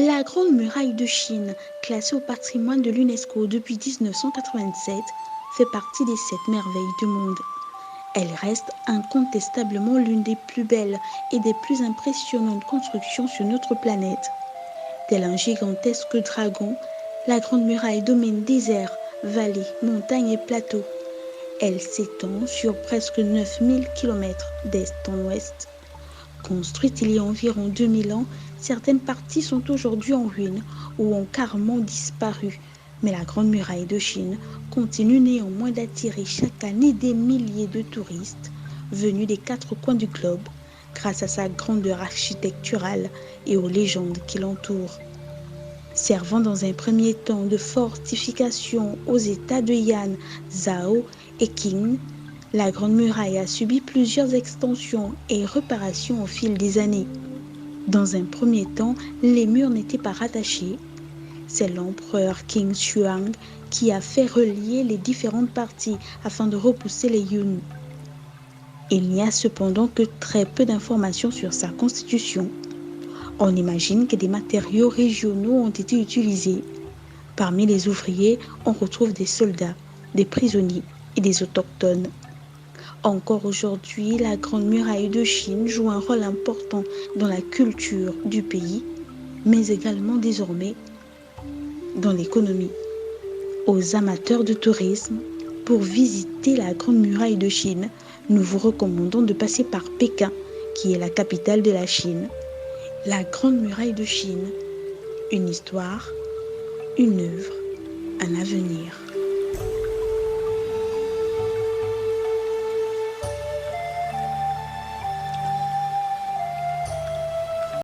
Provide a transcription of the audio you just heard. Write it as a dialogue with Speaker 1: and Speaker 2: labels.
Speaker 1: La Grande Muraille de Chine, classée au patrimoine de l'UNESCO depuis 1987, fait partie des 7 merveilles du monde. Elle reste incontestablement l'une des plus belles et des plus impressionnantes constructions sur notre planète. Tel un gigantesque dragon, la Grande Muraille domine déserts, vallées, montagnes et plateaux. Elle s'étend sur presque 9000 km d'est en ouest. Construite il y a environ 2000 ans, certaines parties sont aujourd'hui en ruine ou ont carrément disparu. Mais la Grande Muraille de Chine continue néanmoins d'attirer chaque année des milliers de touristes venus des 4 coins du globe grâce à sa grandeur architecturale et aux légendes qui l'entourent. Servant dans un premier temps de fortification aux États de Yan, Zhao et Qing, la Grande Muraille a subi plusieurs extensions et réparations au fil des années. Dans un premier temps, les murs n'étaient pas rattachés. C'est l'empereur Qin Shi Huang qui a fait relier les différentes parties afin de repousser les Yun. Il n'y a cependant que très peu d'informations sur sa constitution. On imagine que des matériaux régionaux ont été utilisés. Parmi les ouvriers, on retrouve des soldats, des prisonniers et des autochtones. Encore aujourd'hui, la Grande Muraille de Chine joue un rôle important dans la culture du pays, mais également désormais dans l'économie. Aux amateurs de tourisme, pour visiter la Grande Muraille de Chine, nous vous recommandons de passer par Pékin, qui est la capitale de la Chine. La Grande Muraille de Chine, une histoire, une œuvre, un avenir.